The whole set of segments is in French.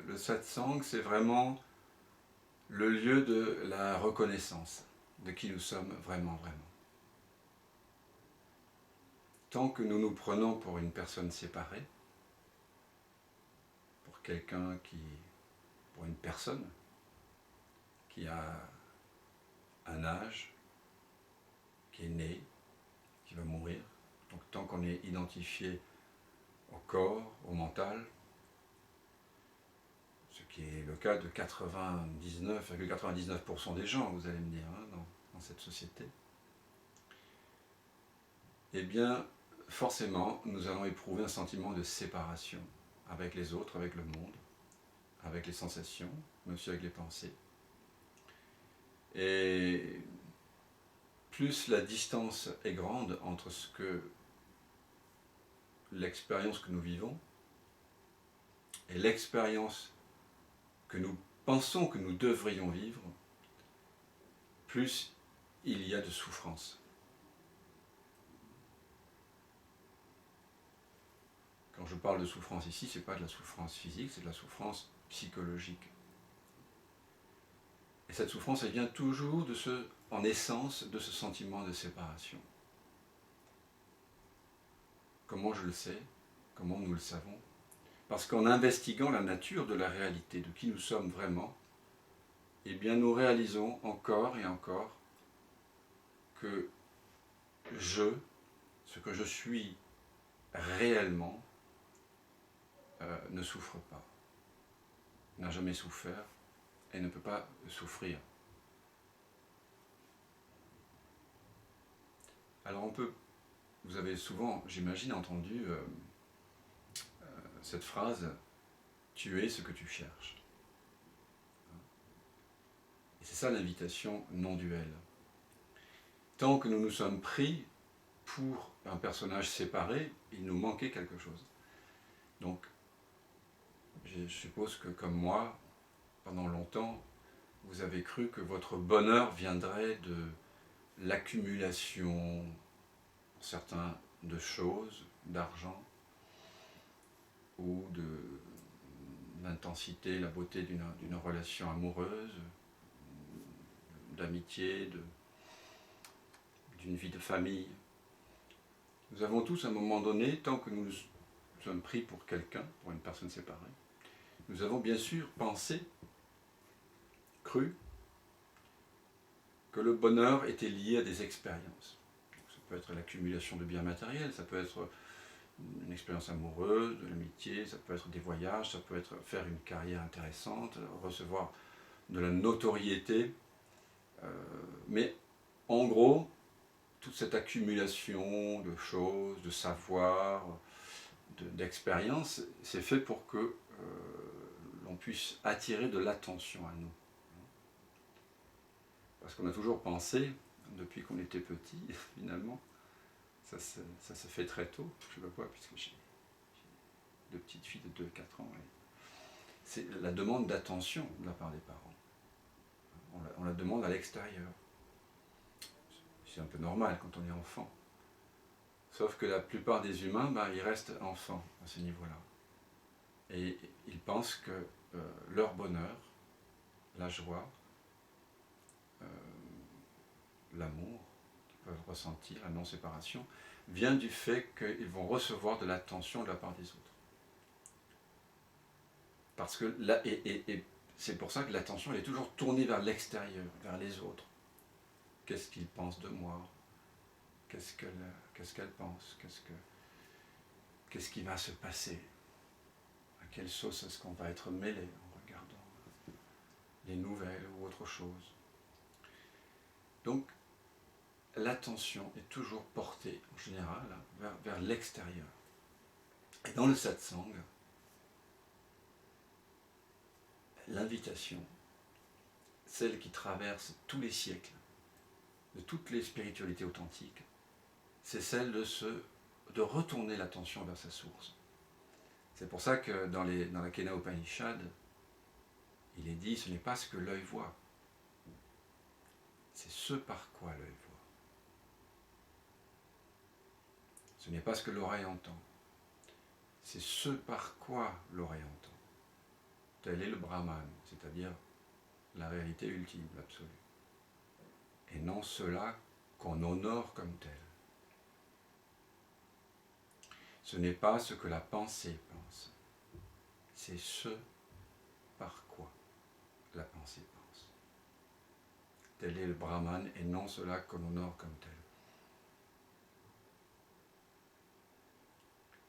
le satsang, c'est vraiment le lieu de la reconnaissance de qui nous sommes vraiment, vraiment. Tant que nous nous prenons pour une personne séparée, pour quelqu'un qui, pour une personne qui a un âge, qui est né, qui va mourir, donc tant qu'on est identifié au corps, au mental, ce qui est le cas de 99,99% des gens, vous allez me dire, hein, dans cette société, eh bien, forcément, nous allons éprouver un sentiment de séparation avec les autres, avec le monde, avec les sensations, mais aussi avec les pensées. Et plus la distance est grande entre ce que l'expérience que nous vivons et l'expérience que nous pensons que nous devrions vivre, plus il y a de souffrance. Quand je parle de souffrance ici, ce n'est pas de la souffrance physique, c'est de la souffrance psychologique. Et cette souffrance, elle vient toujours en essence de ce sentiment de séparation. Comment je le sais? Comment nous le savons? Parce qu'en investiguant la nature de la réalité, de qui nous sommes vraiment, eh bien nous réalisons encore et encore que ce que je suis réellement, ne souffre pas, n'a jamais souffert et ne peut pas souffrir. Alors vous avez souvent, j'imagine, entendu cette phrase « tu es ce que tu cherches ». Et c'est ça l'invitation non duelle. Tant que nous nous sommes pris pour un personnage séparé, il nous manquait quelque chose. Donc, je suppose que comme moi, pendant longtemps, vous avez cru que votre bonheur viendrait de l'accumulation, certains, de choses, d'argent, ou de l'intensité, la beauté d'une relation amoureuse, d'amitié, d'une vie de famille. Nous avons tous, à un moment donné, tant que nous sommes pris pour quelqu'un, pour une personne séparée, nous avons bien sûr pensé, cru, que le bonheur était lié à des expériences. Ça peut être l'accumulation de biens matériels, ça peut être une expérience amoureuse, de l'amitié, ça peut être des voyages, ça peut être faire une carrière intéressante, recevoir de la notoriété. Mais en gros, toute cette accumulation de choses, de savoir, d'expérience, c'est fait pour que l'on puisse attirer de l'attention à nous. Parce qu'on a toujours pensé, depuis qu'on était petit, finalement, ça se fait très tôt, je le vois, puisque j'ai deux petites filles de 2-4 ans. C'est la demande d'attention de la part des parents. On la demande à l'extérieur. C'est un peu normal quand on est enfant. Sauf que la plupart des humains, ils restent enfants à ce niveau-là. Et ils pensent que leur bonheur, la joie, l'amour qu'ils peuvent ressentir, la non-séparation, vient du fait qu'ils vont recevoir de l'attention de la part des autres. Parce que là, et c'est pour ça que l'attention elle est toujours tournée vers l'extérieur, vers les autres. Qu'est-ce qu'ils pensent de moi? Qu'est-ce qu'elle pense? Qu'est-ce qui va se passer? À quelle sauce est-ce qu'on va être mêlé en regardant les nouvelles ou autre chose? Donc, l'attention est toujours portée, en général, vers l'extérieur. Et dans le satsang, l'invitation, celle qui traverse tous les siècles, de toutes les spiritualités authentiques, c'est celle de retourner l'attention vers sa source. C'est pour ça que dans la Kena Upanishad, il est dit, ce n'est pas ce que l'œil voit, c'est ce par quoi l'œil voit. Ce n'est pas ce que l'oreille entend, c'est ce par quoi l'oreille entend. tel est le Brahman, c'est-à-dire la réalité ultime, l'absolu. Et non cela qu'on honore comme tel. Ce n'est pas ce que la pensée pense, c'est ce par quoi la pensée pense. Tel est le Brahman et non cela qu'on honore comme tel.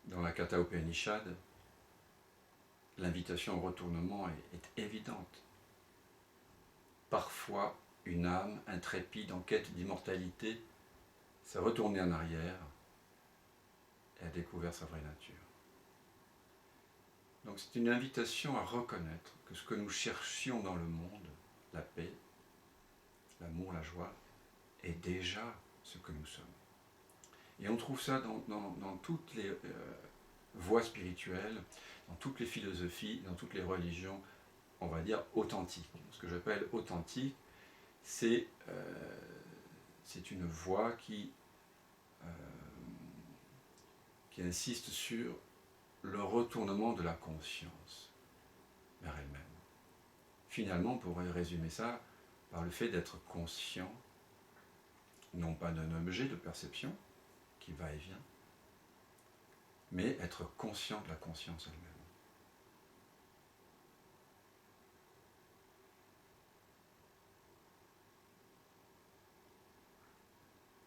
Dans la Katha Upanishad, l'invitation au retournement est évidente. Parfois, une âme intrépide en quête d'immortalité s'est retournée en arrière et a découvert sa vraie nature. Donc c'est une invitation à reconnaître que ce que nous cherchions dans le monde, la paix, l'amour, la joie, est déjà ce que nous sommes. Et on trouve ça dans toutes les voies spirituelles, dans toutes les philosophies, dans toutes les religions, on va dire authentiques. Ce que j'appelle authentique, c'est une voie qui insiste sur le retournement de la conscience vers elle-même. Finalement, on pourrait résumer ça par le fait d'être conscient, non pas d'un objet de perception qui va et vient, mais être conscient de la conscience elle-même.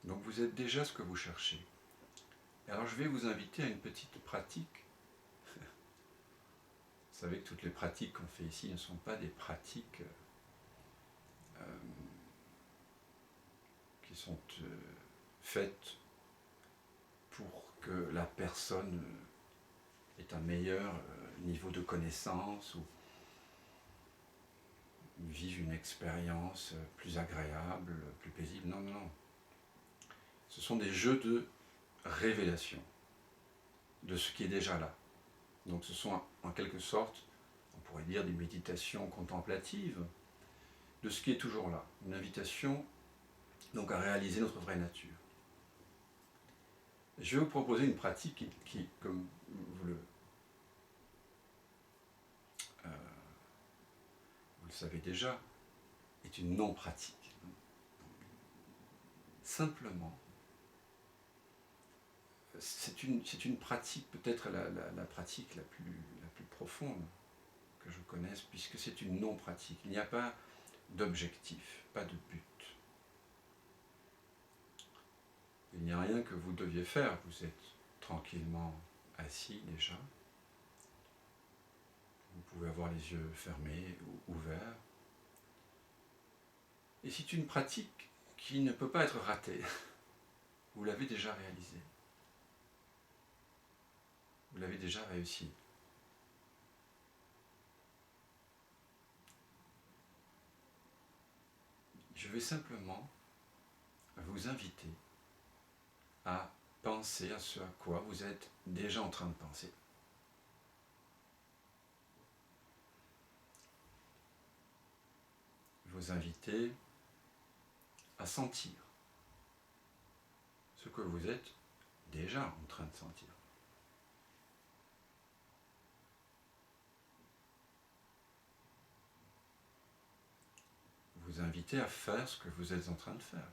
Donc vous êtes déjà ce que vous cherchez. Et alors je vais vous inviter à une petite pratique. Vous savez que toutes les pratiques qu'on fait ici ne sont pas des pratiques qui sont faites pour que la personne ait un meilleur niveau de connaissance ou vive une expérience plus agréable, plus paisible. Non, non, non. Ce sont des jeux de révélation de ce qui est déjà là. Donc ce sont en quelque sorte, on pourrait dire des méditations contemplatives de ce qui est toujours là. Une invitation donc à réaliser notre vraie nature. Je vais vous proposer une pratique qui comme vous le savez déjà, est une non-pratique. Simplement, c'est une pratique, peut-être la pratique la plus profonde que je connaisse, puisque c'est une non-pratique. Il n'y a pas d'objectif, pas de but. Il n'y a rien que vous deviez faire, vous êtes tranquillement assis déjà. Vous pouvez avoir les yeux fermés ou ouverts. Et c'est une pratique qui ne peut pas être ratée. Vous l'avez déjà réalisée. Vous l'avez déjà réussi. Je vais simplement vous inviter à penser à ce à quoi vous êtes déjà en train de penser. Vous inviter à sentir ce que vous êtes déjà en train de sentir. Vous inviter à faire ce que vous êtes en train de faire.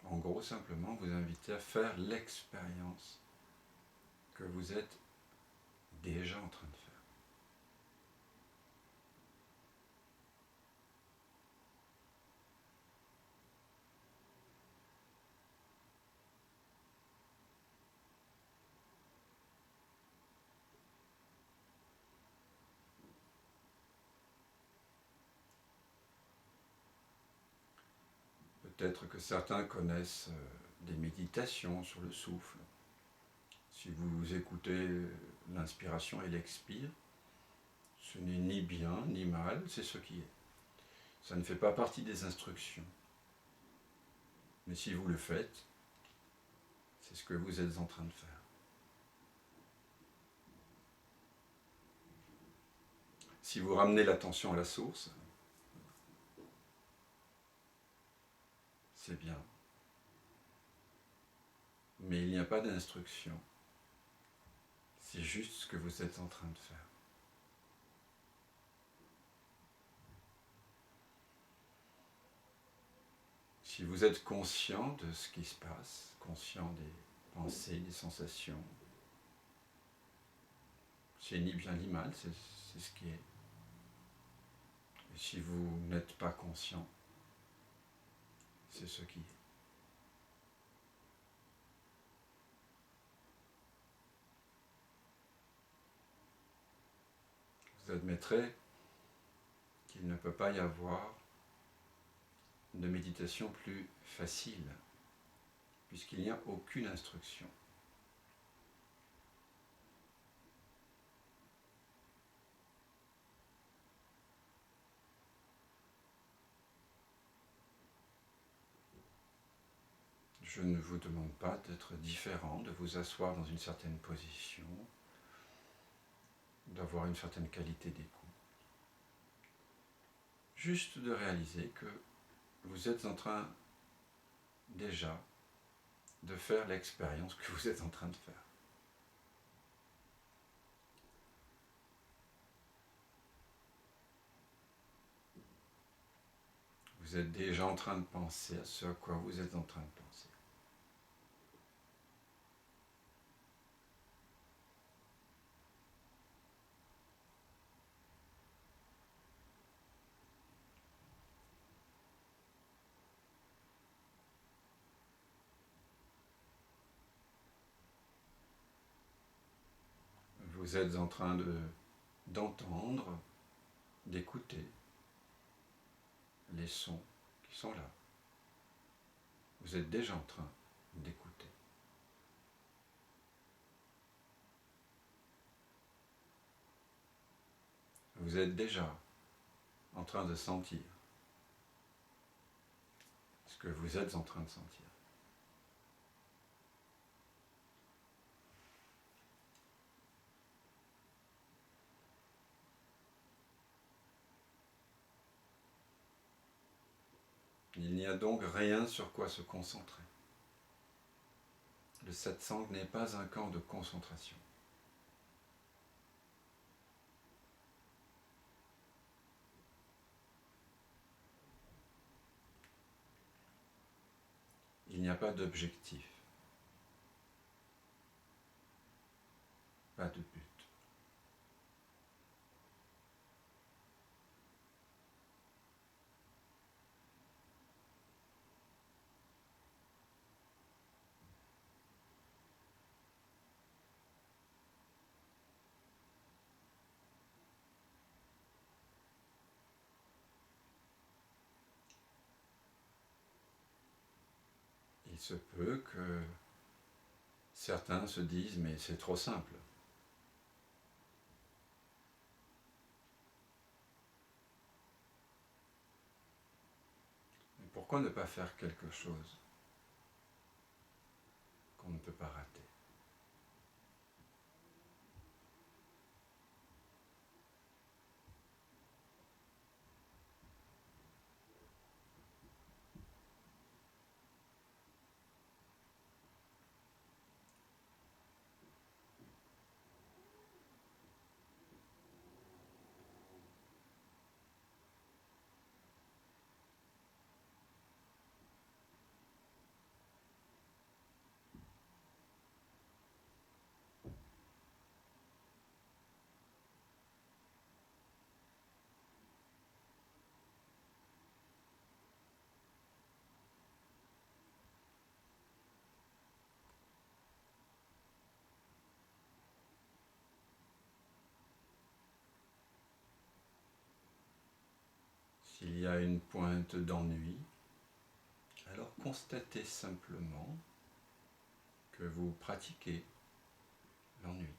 En gros, simplement vous inviter à faire l'expérience que vous êtes déjà en train de faire. Peut-être que certains connaissent des méditations sur le souffle. Si vous écoutez l'inspiration et l'expire, ce n'est ni bien ni mal, c'est ce qui est. Ça ne fait pas partie des instructions. Mais si vous le faites, c'est ce que vous êtes en train de faire. Si vous ramenez l'attention à la source, c'est bien. Mais il n'y a pas d'instruction. C'est juste ce que vous êtes en train de faire. Si vous êtes conscient de ce qui se passe, conscient des pensées, des sensations, c'est ni bien ni mal, c'est ce qui est. Et si vous n'êtes pas conscient, c'est ce qui est. Vous admettrez qu'il ne peut pas y avoir de méditation plus facile, puisqu'il n'y a aucune instruction. Je ne vous demande pas d'être différent, de vous asseoir dans une certaine position, d'avoir une certaine qualité d'écoute. Juste de réaliser que vous êtes en train déjà de faire l'expérience que vous êtes en train de faire. Vous êtes déjà en train de penser à ce à quoi vous êtes en train de penser. Vous êtes en train d'entendre, d'écouter les sons qui sont là. Vous êtes déjà en train d'écouter. Vous êtes déjà en train de sentir ce que vous êtes en train de sentir. Il n'y a donc rien sur quoi se concentrer. Le satsang n'est pas un camp de concentration. Il n'y a pas d'objectif, pas de but. Il se peut que certains se disent « mais c'est trop simple ». Pourquoi ne pas faire quelque chose qu'on ne peut pas rater? S'il y a une pointe d'ennui, alors constatez simplement que vous pratiquez l'ennui.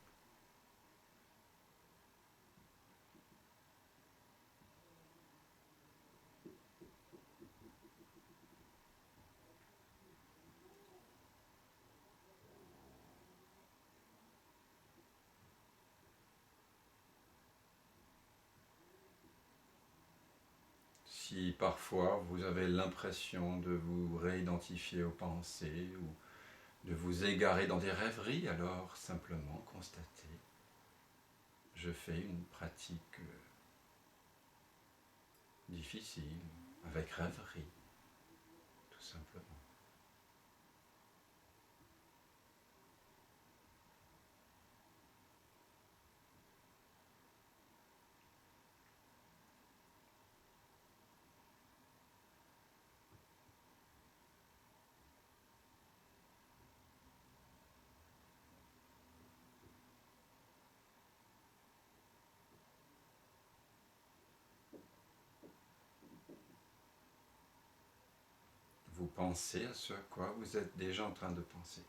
Si parfois vous avez l'impression de vous réidentifier aux pensées ou de vous égarer dans des rêveries, alors simplement constatez, je fais une pratique difficile, avec rêverie, tout simplement. Vous pensez à ce à quoi vous êtes déjà en train de penser.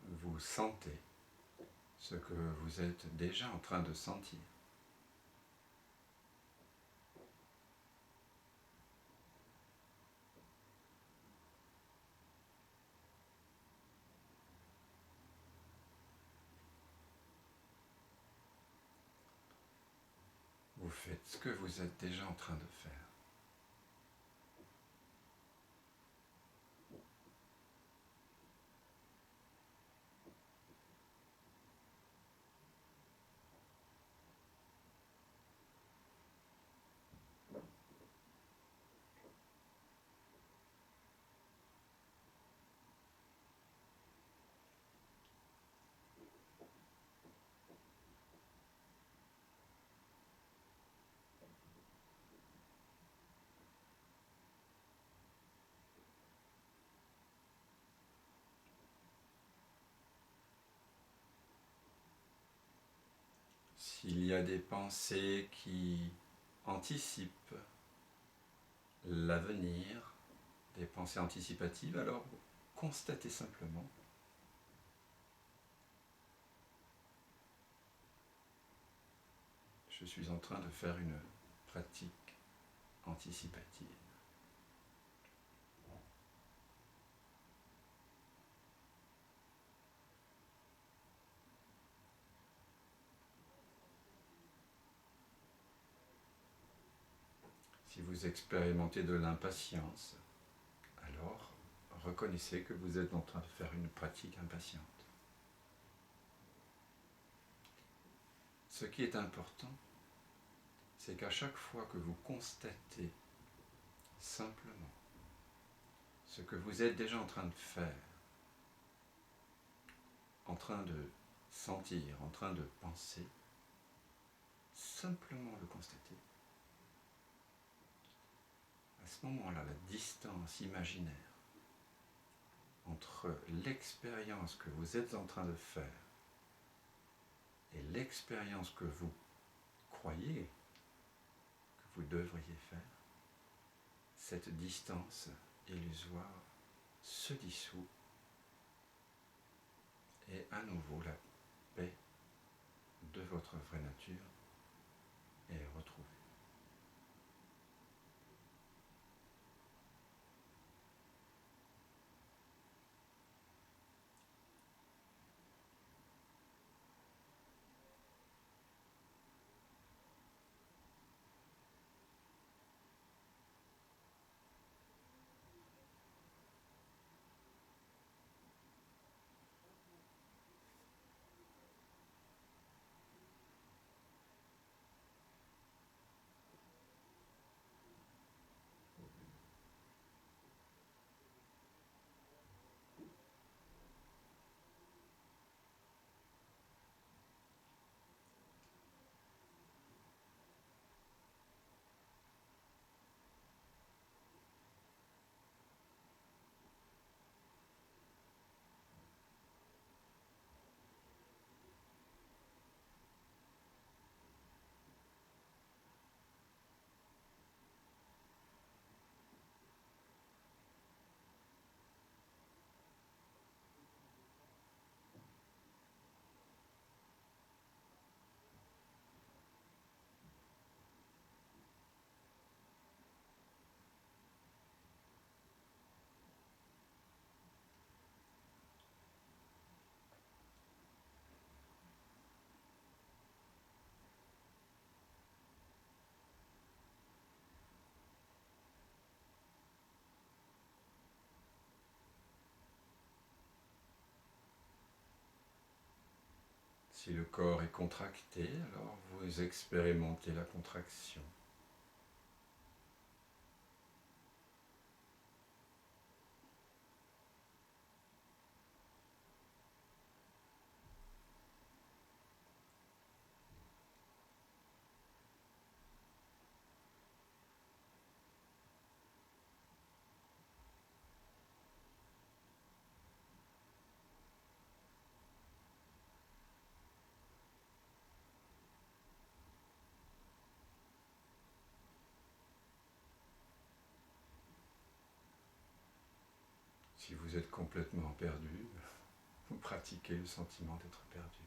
Vous sentez ce que vous êtes déjà en train de sentir. Vous faites ce que vous êtes déjà en train de faire. S'il y a des pensées qui anticipent l'avenir, des pensées anticipatives, alors constatez simplement je suis en train de faire une pratique anticipative. Si vous expérimentez de l'impatience, alors reconnaissez que vous êtes en train de faire une pratique impatiente. Ce qui est important, c'est qu'à chaque fois que vous constatez simplement ce que vous êtes déjà en train de faire, en train de sentir, en train de penser, simplement le constater. À ce moment-là, la distance imaginaire entre l'expérience que vous êtes en train de faire et l'expérience que vous croyez que vous devriez faire, cette distance illusoire se dissout et à nouveau la paix de votre vraie nature est retrouvée. Si le corps est contracté, alors vous expérimentez la contraction. Si vous êtes complètement perdu, vous pratiquez le sentiment d'être perdu.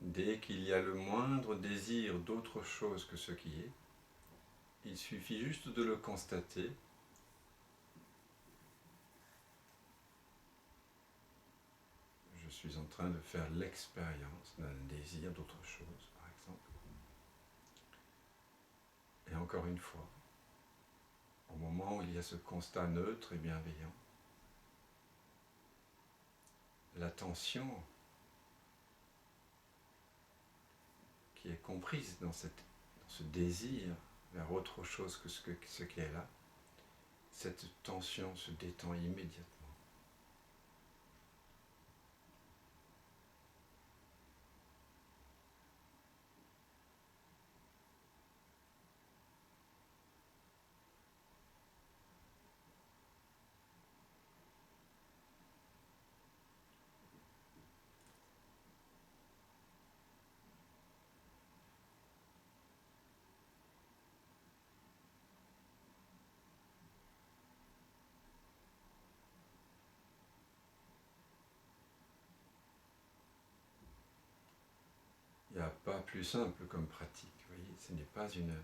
Dès qu'il y a le moindre désir d'autre chose que ce qui est, il suffit juste de le constater. Je suis en train de faire l'expérience d'un désir d'autre chose, par exemple. Et encore une fois, au moment où il y a ce constat neutre et bienveillant, l'attention qui est comprise dans ce désir vers autre chose que ce qui est là, cette tension se détend immédiatement. Il n'y a pas plus simple comme pratique, vous voyez, ce n'est pas une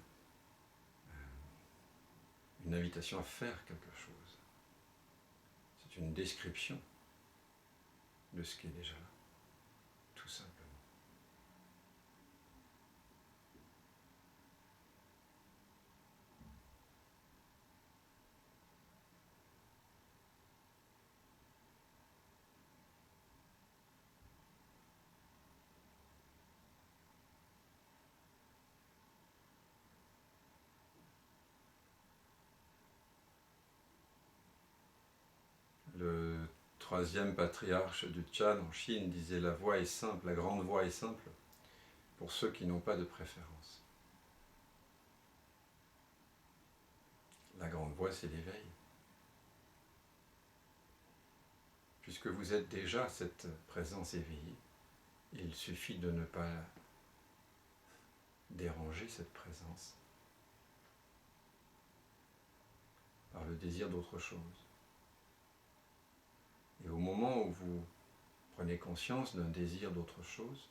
invitation à faire quelque chose. C'est une description de ce qui est déjà là, tout simplement. Le troisième patriarche du Chan en Chine disait « La voie est simple, la grande voie est simple pour ceux qui n'ont pas de préférence. » La grande voie, c'est l'éveil. Puisque vous êtes déjà cette présence éveillée, il suffit de ne pas déranger cette présence par le désir d'autre chose. Et au moment où vous prenez conscience d'un désir d'autre chose,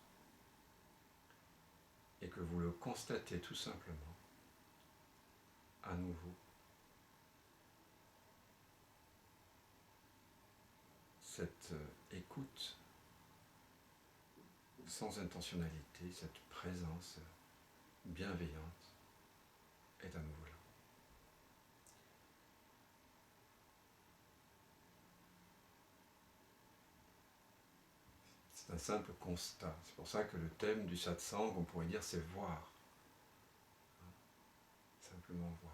et que vous le constatez tout simplement, à nouveau, cette écoute sans intentionnalité, cette présence bienveillante est à nouveau là. C'est un simple constat. C'est pour ça que le thème du satsang, on pourrait dire, c'est voir. Simplement voir.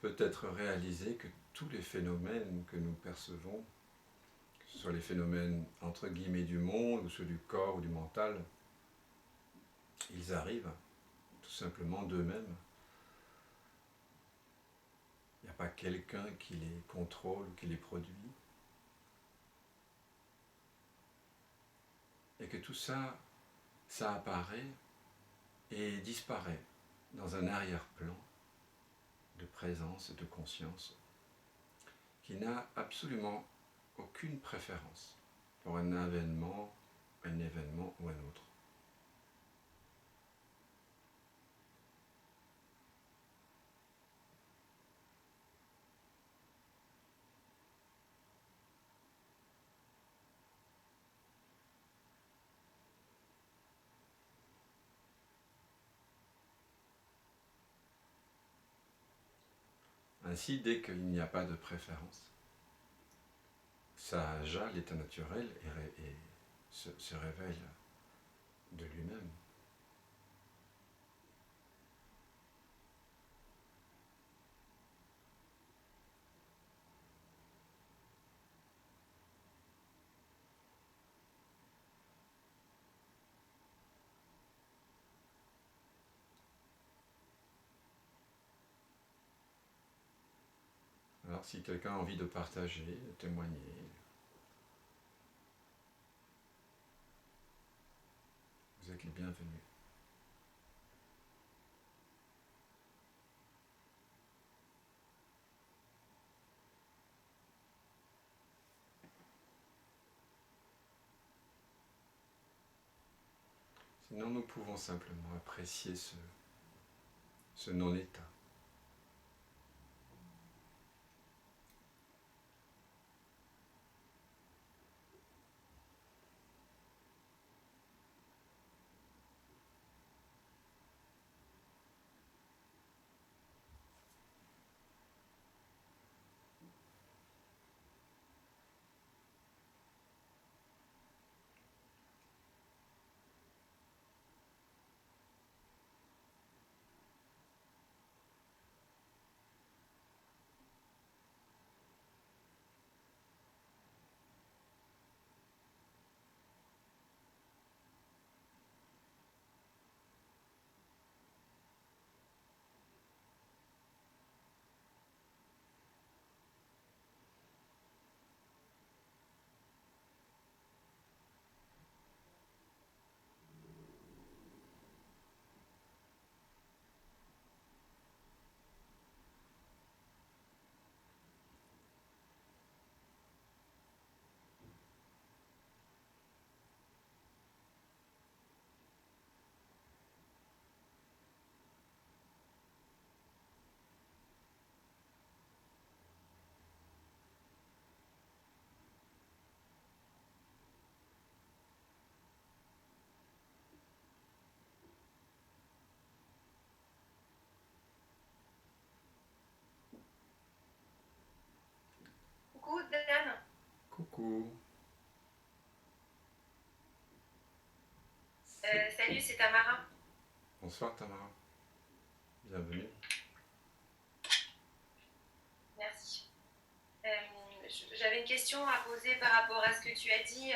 peut-être réaliser que tous les phénomènes que nous percevons, que ce soit les phénomènes entre guillemets du monde, ou ceux du corps ou du mental, ils arrivent tout simplement d'eux-mêmes. Il n'y a pas quelqu'un qui les contrôle ou qui les produit. Et que tout ça, ça apparaît et disparaît dans un arrière-plan de présence et de conscience qui n'a absolument aucune préférence pour un événement ou un autre. Ainsi, dès qu'il n'y a pas de préférence, Sahaja, l'état naturel, se révèle de lui-même. Alors, si quelqu'un a envie de partager, de témoigner, vous êtes les bienvenus. Sinon, nous pouvons simplement apprécier ce non-état. Coucou Dan. Coucou. Salut, c'est Tamara. Bonsoir Tamara. Bienvenue. Merci. J'avais une question à poser par rapport à ce que tu as dit.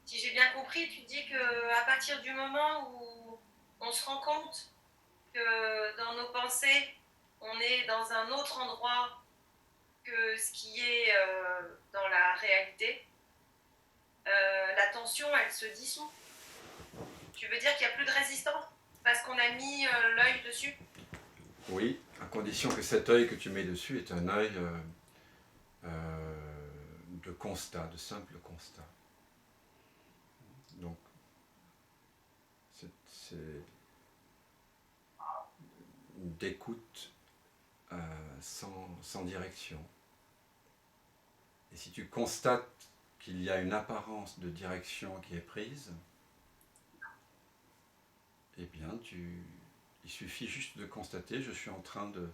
Si j'ai bien compris, tu dis qu'à partir du moment où on se rend compte que dans nos pensées, on est dans un autre endroit que ce qui est dans la réalité, la tension, elle se dissout. Tu veux dire qu'il n'y a plus de résistance parce qu'on a mis l'œil dessus? Oui, à condition que cet œil que tu mets dessus est un œil de constat, de simple constat. Donc, c'est d'écoute sans direction. Et si tu constates qu'il y a une apparence de direction qui est prise, eh bien, il suffit juste de constater, je suis en train de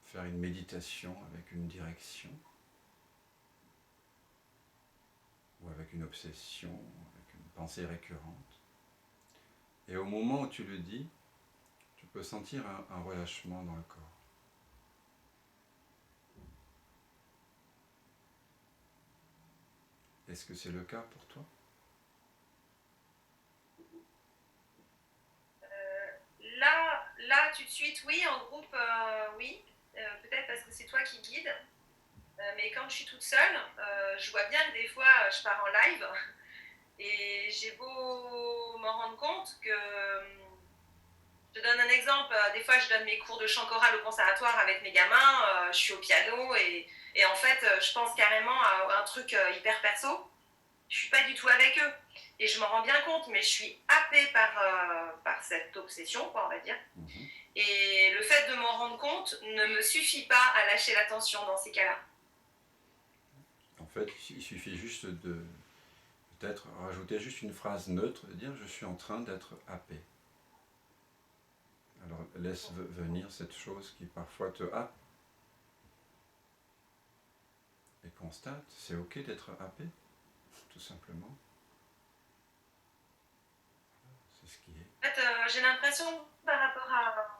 faire une méditation avec une direction, ou avec une obsession, avec une pensée récurrente. Et au moment où tu le dis, tu peux sentir un relâchement dans le corps. Est-ce que c'est le cas pour toi? Là, tout de suite, oui, en groupe, oui. Peut-être parce que c'est toi qui guides. Mais quand je suis toute seule, je vois bien que des fois, je pars en live et j'ai beau m'en rendre compte que... Je te donne un exemple. Des fois, je donne mes cours de chant choral au conservatoire avec mes gamins. Je suis au piano et en fait, je pense carrément à un truc hyper perso. Je suis pas du tout avec eux. Et je m'en rends bien compte, mais je suis happée par cette obsession, quoi, on va dire. Mhm. Et le fait de m'en rendre compte ne me suffit pas à lâcher l'attention dans ces cas-là. En fait, il suffit juste de peut-être rajouter juste une phrase neutre, de dire je suis en train d'être happé. Alors laisse venir cette chose qui parfois te happe et constate, c'est ok d'être happé, tout simplement. C'est ce qui est. En fait, j'ai l'impression par rapport à...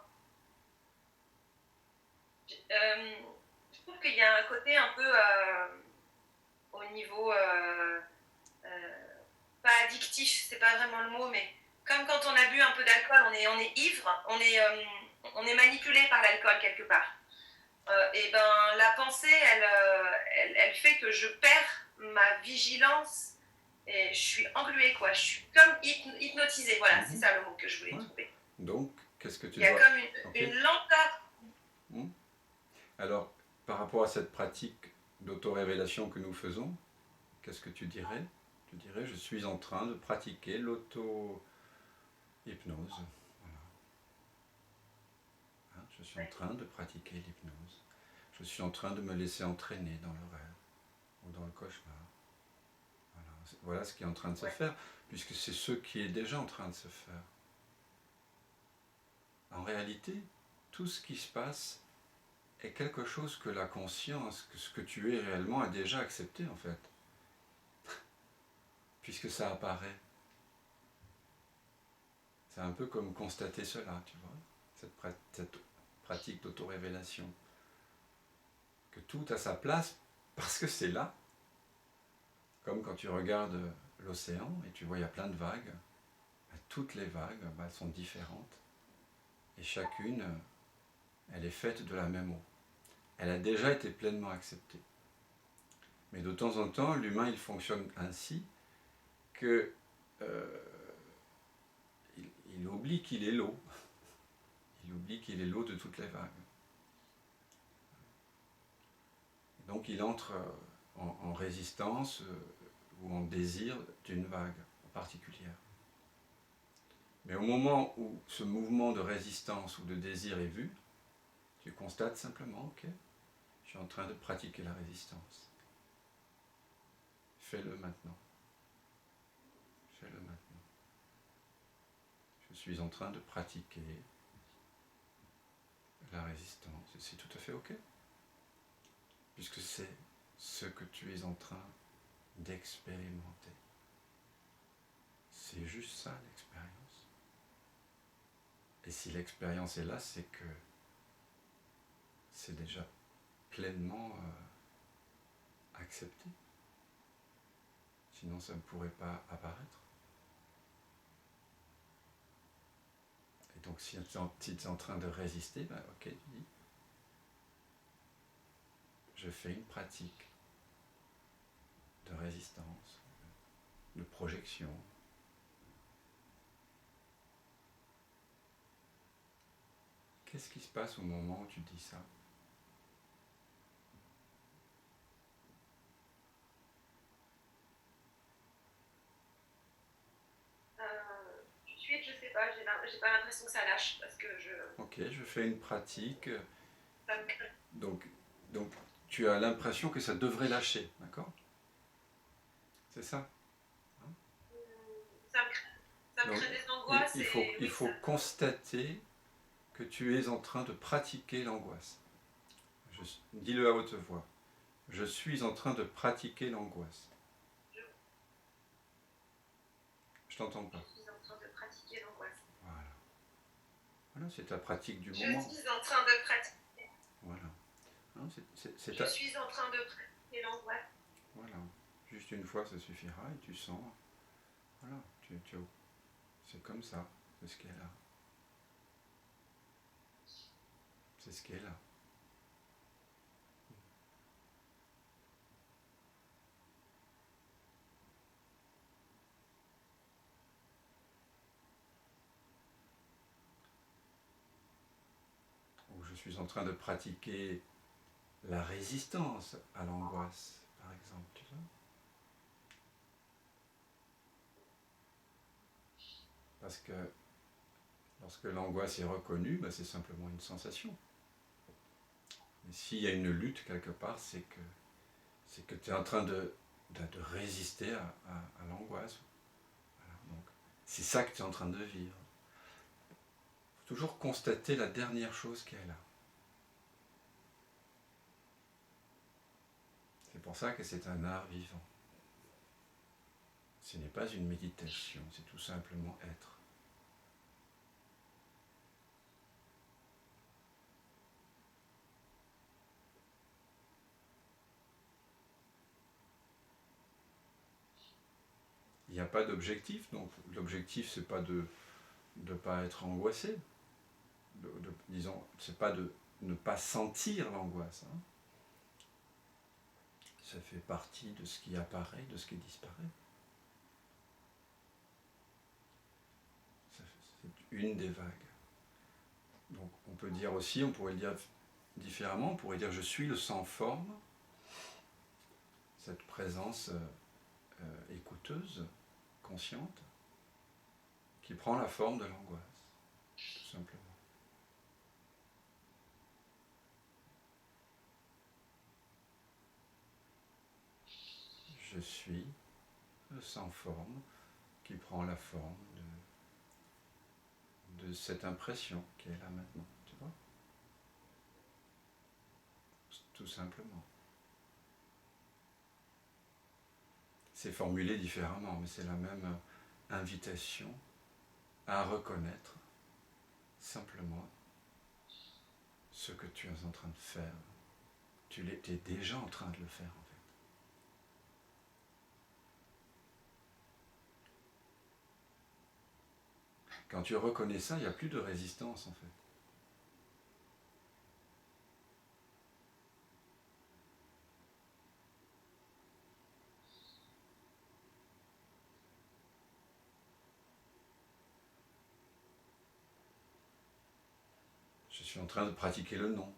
je trouve qu'il y a un côté un peu au niveau... pas addictif, c'est pas vraiment le mot, mais comme quand on a bu un peu d'alcool, on est ivre, on est manipulé par l'alcool quelque part. Et ben la pensée, elle fait que je perds ma vigilance et je suis engluée, quoi. Je suis comme hypnotisée, voilà, c'est ça le mot que je voulais trouver. Donc, qu'est-ce que tu Il y a dois... comme Okay. une lenteur. Alors, par rapport à cette pratique d'auto-révélation que nous faisons, qu'est-ce que tu dirais? Tu dirais, je suis en train de pratiquer l'auto-hypnose. Voilà. Hein, je suis en train de pratiquer l'hypnose. Je suis en train de me laisser entraîner dans le rêve ou dans le cauchemar. Voilà ce qui est en train de se faire, puisque c'est ce qui est déjà en train de se faire. En réalité, tout ce qui se passe est quelque chose que la conscience, que ce que tu es réellement, a déjà accepté en fait. Puisque ça apparaît. C'est un peu comme constater cela, tu vois, cette pratique d'auto-révélation. Que tout a sa place parce que c'est là. Comme quand tu regardes l'océan et tu vois il y a plein de vagues. Toutes les vagues elles sont différentes. Et chacune, elle est faite de la même eau. Elle a déjà été pleinement acceptée. Mais de temps en temps, l'humain, il fonctionne ainsi que il oublie qu'il est l'eau. Il oublie qu'il est l'eau de toutes les vagues. Donc il entre en résistance ou en désir d'une vague particulière. Mais au moment où ce mouvement de résistance ou de désir est vu, tu constates simplement, ok, je suis en train de pratiquer la résistance. Fais-le maintenant. Fais-le maintenant. Je suis en train de pratiquer la résistance. Et c'est tout à fait ok. Puisque c'est ce que tu es en train d'expérimenter. C'est juste ça l'expérience. Et si l'expérience est là, c'est que c'est déjà pleinement accepté. Sinon ça ne pourrait pas apparaître. Et donc si tu es en train de résister, ben ok, tu dis, je fais une pratique de résistance, de projection. Qu'est-ce qui se passe au moment où tu dis ça? Tout de suite, je sais pas, j'ai pas l'impression que ça lâche parce que je... Ok, je fais une pratique. Ça me crée. Donc tu as l'impression que ça devrait lâcher, d'accord? C'est ça? Ça me crée des angoisses. Il faut constater que tu es en train de pratiquer l'angoisse. Dis-le à haute voix. Je suis en train de pratiquer l'angoisse. Je t'entends pas. Je suis en train de pratiquer l'angoisse. Voilà. Voilà, c'est ta pratique du Je moment. suis en train de pratiquer. Voilà. Hein, Je suis en train de pratiquer l'angoisse. Voilà. Juste une fois, ça suffira et tu sens. Voilà, c'est comme ça. C'est ce qui est là. C'est ce qui est là. Ou je suis en train de pratiquer la résistance à l'angoisse, par exemple. Tu vois. Parce que lorsque l'angoisse est reconnue, ben c'est simplement une sensation. Et s'il y a une lutte quelque part, c'est que tu es en train de résister à l'angoisse. Voilà, donc, c'est ça que tu es en train de vivre. Il faut toujours constater la dernière chose qui est là. C'est pour ça que c'est un art vivant. Ce n'est pas une méditation, c'est tout simplement être. Il n'y a pas d'objectif, donc l'objectif c'est pas de ne pas être angoissé, disons, c'est pas de ne pas sentir l'angoisse. Hein. Ça fait partie de ce qui apparaît, de ce qui disparaît. C'est une des vagues. Donc on peut dire aussi, on pourrait le dire différemment, on pourrait dire je suis le sans forme, cette présence écouteuse, consciente, qui prend la forme de l'angoisse, tout simplement. Je suis le sans forme qui prend la forme de cette impression qui est là maintenant, tu vois ? Tout simplement. C'est formulé différemment, mais c'est la même invitation à reconnaître simplement ce que tu es en train de faire. Tu étais déjà en train de le faire en fait. Quand tu reconnais ça, il n'y a plus de résistance en fait. Je suis en train de pratiquer le non.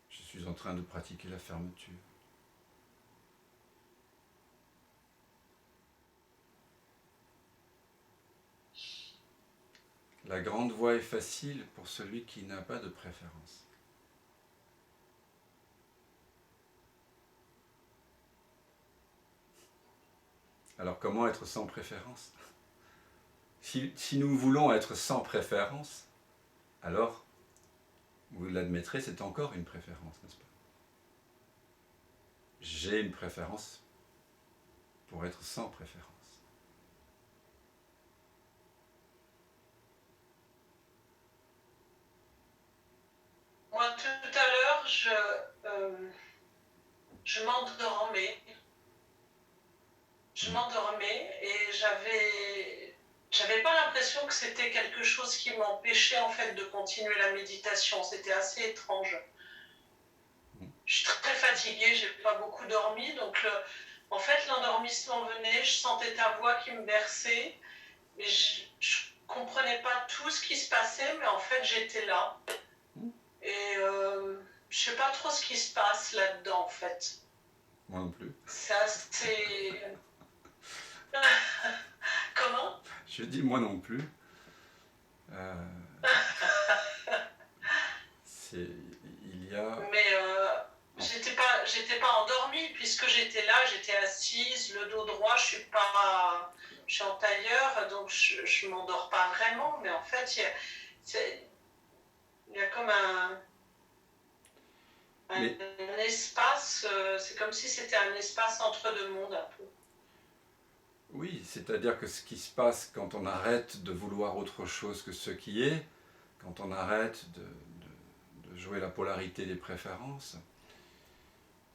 Je suis en train de pratiquer la fermeture. La grande voie est facile pour celui qui n'a pas de préférence. Alors comment être sans préférence ? Si nous voulons être sans préférence, alors, vous l'admettrez, c'est encore une préférence, n'est-ce pas ? J'ai une préférence pour être sans préférence. Moi, tout à l'heure, je m'endormais. Je m'endormais et j'avais pas l'impression que c'était quelque chose qui m'empêchait en fait de continuer la méditation. C'était assez étrange. Je suis très fatiguée, j'ai pas beaucoup dormi, donc en fait l'endormissement venait, je sentais ta voix qui me berçait, mais je comprenais pas tout ce qui se passait, mais en fait j'étais là. Et je sais pas trop ce qui se passe là-dedans en fait. Moi non plus. C'est assez... Comment ? Je dis moi non plus. Il y a... Mais j'étais pas endormie puisque j'étais là, j'étais assise, le dos droit, je suis en tailleur, donc je m'endors pas vraiment, mais en fait il y a comme comme Mais un espace, c'est comme si c'était un espace entre deux mondes un peu. oui, c'est-à-dire que ce qui se passe quand on arrête de vouloir autre chose que ce qui est, quand on arrête de jouer la polarité des préférences,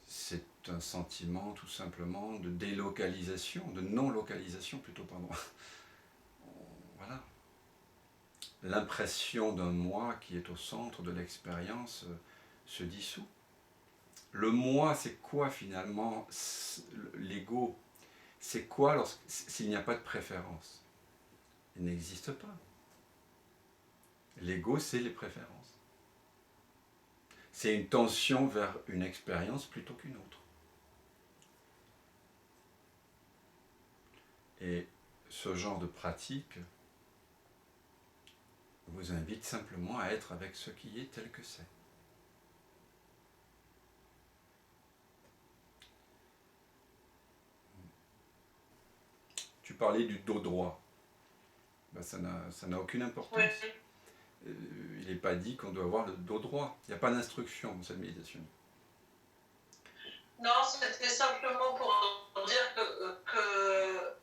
c'est un sentiment tout simplement de délocalisation, de non-localisation plutôt, pardon. Voilà. L'impression d'un moi qui est au centre de l'expérience se dissout. Le moi, c'est quoi finalement? L'ego, c'est quoi s'il n'y a pas de préférence? Il n'existe pas. L'ego, c'est les préférences. C'est une tension vers une expérience plutôt qu'une autre. Et ce genre de pratique vous invite simplement à être avec ce qui est tel que c'est. Tu parlais du dos droit. Ben, ça n'a aucune importance. Oui. Il n'est pas dit qu'on doit avoir le dos droit. Il n'y a pas d'instruction dans cette méditation. Non, c'était simplement pour dire que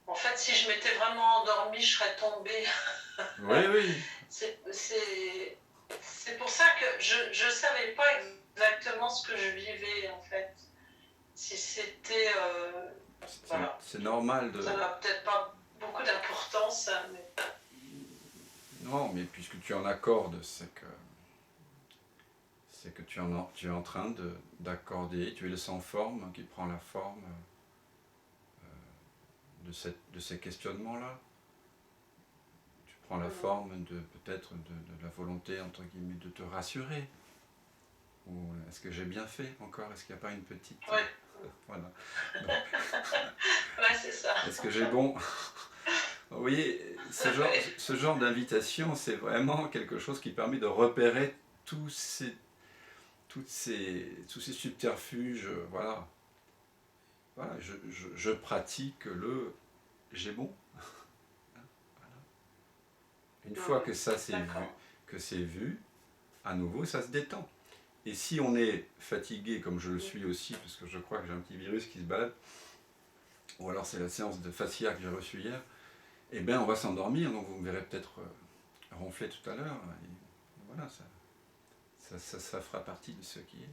en fait, si je m'étais vraiment endormie, je serais tombée. Oui, oui. C'est pour ça que je ne savais pas exactement ce que je vivais, en fait. Si c'était... voilà. C'est normal de... Ça n'a peut-être pas beaucoup d'importance, mais... Non, mais puisque tu en accordes, c'est que tu es en train d'accorder, tu es le sans forme qui prend la forme de ces questionnements-là. Tu prends la forme peut-être de la volonté, entre guillemets, de te rassurer. Ou est-ce que j'ai bien fait encore? Est-ce qu'il n'y a pas une petite... Ouais. Voilà. Ouais, c'est ça. Est-ce que j'ai bon? Vous voyez, ce genre d'invitation, c'est vraiment quelque chose qui permet de repérer tous ces subterfuges. Voilà. Voilà, je pratique le j'ai bon. Voilà. Une fois que ça c'est vu, à nouveau ça se détend. Et si on est fatigué, comme je le suis aussi, parce que je crois que j'ai un petit virus qui se balade, ou alors c'est la séance de fascia que j'ai reçue hier, eh bien on va s'endormir, donc vous me verrez peut-être ronfler tout à l'heure. Et voilà, ça fera partie de ce qui est.